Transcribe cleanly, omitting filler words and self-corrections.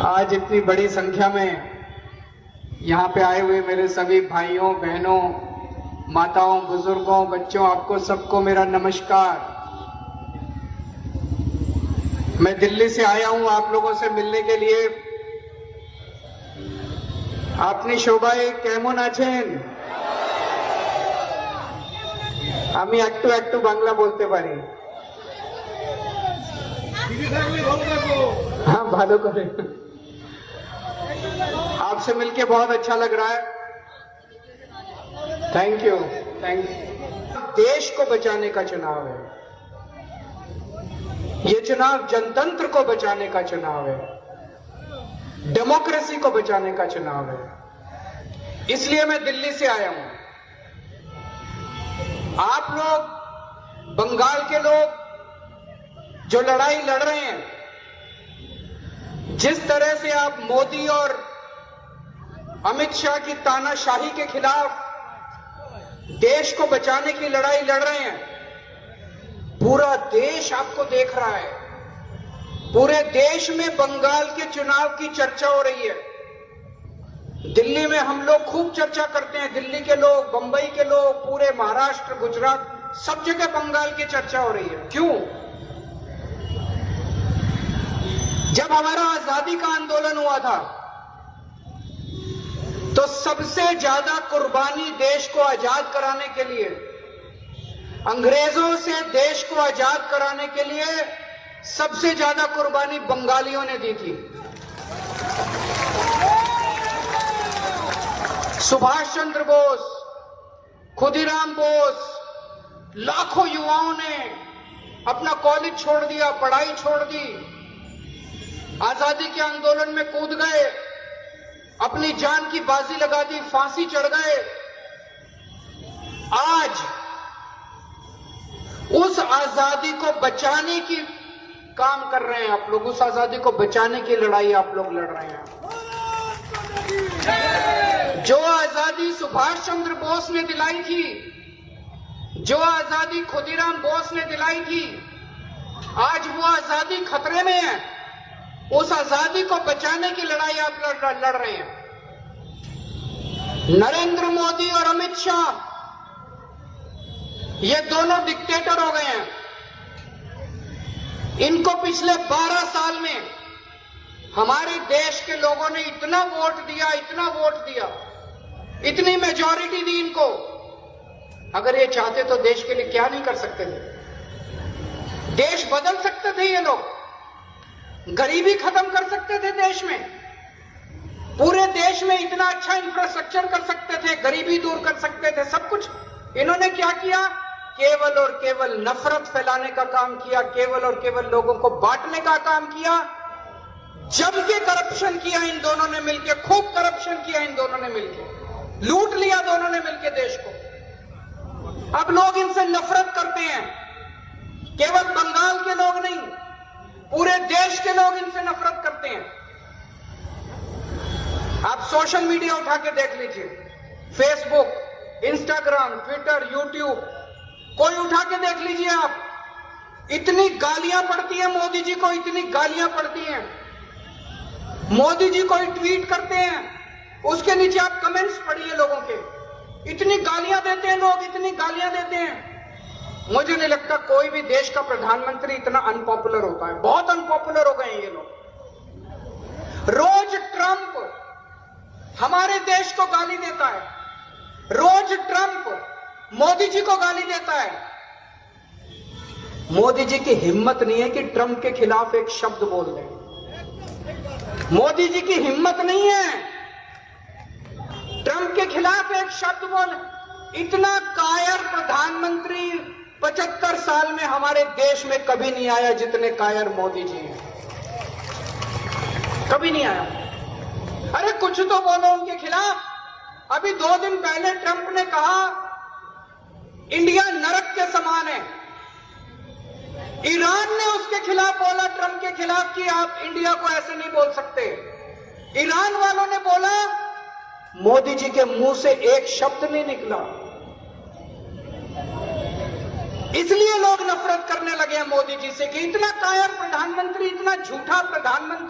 आज इतनी बड़ी संख्या में यहाँ पे आए हुए मेरे सभी भाइयों बहनों, माताओं, बुजुर्गों, बच्चों, आपको सबको मेरा नमस्कार। मैं दिल्ली से आया हूं आप लोगों से मिलने के लिए। আপনি সবাই কেমন আছেন? আমি একটু একটু বাংলা বলতে পারি। हाँ भालो करे। आपसे मिलके बहुत अच्छा लग रहा है। Thank you, thank you. देश को बचाने का चुनाव है ये चुनाव, जनतंत्र को बचाने का चुनाव है, डेमोक्रेसी को बचाने का चुनाव है। इसलिए मैं दिल्ली से आया हूं। आप लोग, बंगाल के लोग जो लड़ाई लड़ रहे हैं, जिस तरह से आप मोदी और अमित शाह की तानाशाही के खिलाफ देश को बचाने की लड़ाई लड़ रहे हैं, पूरा देश आपको देख रहा है। पूरे देश में बंगाल के चुनाव की चर्चा हो रही है। दिल्ली में हम लोग खूब चर्चा करते हैं, दिल्ली के लोग, बंबई के लोग, पूरे महाराष्ट्र, गुजरात, सब जगह बंगाल की चर्चा हो रही है। क्यों? जब हमारा आजादी का आंदोलन हुआ था तो सबसे ज्यादा कुर्बानी देश को आजाद कराने के लिए, अंग्रेजों से देश को आजाद कराने के लिए सबसे ज्यादा कुर्बानी बंगालियों ने दी थी। सुभाष चंद्र बोस, खुदीराम बोस, लाखों युवाओं ने अपना कॉलेज छोड़ दिया, पढ़ाई छोड़ दी, आजादी के आंदोलन में कूद गए, अपनी जान की बाजी लगा दी, फांसी चढ़ गए। आज उस आजादी को बचाने की काम कर रहे हैं आप लोग, उस आजादी को बचाने की लड़ाई आप लोग लड़ रहे हैं। जो आजादी सुभाष चंद्र बोस ने दिलाई थी, जो आजादी खुदीराम बोस ने दिलाई थी, आज वो आजादी खतरे में है। उस आजादी को बचाने की लड़ाई आप लड़ रहे हैं। नरेंद्र मोदी और अमित शाह ये दोनों डिक्टेटर हो गए हैं। इनको पिछले 12 साल में हमारे देश के लोगों ने इतना वोट दिया, इतना वोट दिया, इतनी मेजॉरिटी दी इनको। अगर ये चाहते तो देश के लिए क्या नहीं कर सकते थे? देश बदल सकते थे ये लोग, गरीबी खत्म कर सकते थे देश में, पूरे देश में इतना अच्छा इंफ्रास्ट्रक्चर कर सकते थे, गरीबी दूर कर सकते थे, सब कुछ। इन्होंने क्या किया? केवल और केवल नफरत फैलाने का काम किया, केवल और केवल लोगों को बांटने का काम किया। जम के करप्शन किया इन दोनों ने मिलके, खूब करप्शन किया इन दोनों ने मिलके, लूट लिया दोनों ने मिलके देश को। अब लोग इनसे नफरत करते हैं, केवल बंगाल के लोग नहीं, पूरे देश के लोग इनसे नफरत करते हैं। आप सोशल मीडिया उठा के देख लीजिए, फेसबुक, इंस्टाग्राम, ट्विटर, यूट्यूब, कोई उठा के देख लीजिए आप। इतनी गालियां पड़ती हैं मोदी जी को, इतनी गालियां पड़ती हैं। मोदी जी कोई ट्वीट करते हैं, उसके नीचे आप कमेंट्स पढ़िए लोगों के, इतनी गालियां देते हैं लोग, इतनी गालियां देते हैं। मुझे नहीं लगता कोई भी देश का प्रधानमंत्री इतना अनपॉपुलर होता है। बहुत अनपॉपुलर हो गए हैं ये लोग। रोज ट्रंप हमारे देश को गाली देता है, रोज ट्रंप मोदी जी को गाली देता है। मोदी जी की हिम्मत नहीं है कि ट्रंप के खिलाफ एक शब्द बोल दें। मोदी जी की हिम्मत नहीं है ट्रंप के खिलाफ एक शब्द बोल। इतना कायर प्रधानमंत्री 75 साल में हमारे देश में कभी नहीं आया जितने कायर मोदी जी हैं, कभी नहीं आया। अरे कुछ तो बोलो उनके खिलाफ। अभी 2 दिन पहले ट्रंप ने कहा इंडिया नरक के समान है। ईरान ने उसके खिलाफ बोला, ट्रंप के खिलाफ, कि आप इंडिया को ऐसे नहीं बोल सकते। ईरान वालों ने बोला, मोदी जी के मुंह से एक शब्द नहीं निकला। इसलिए लोग नफरत करने लगे हैं मोदी जी से कि इतना कायर प्रधानमंत्री, इतना झूठा प्रधानमंत्री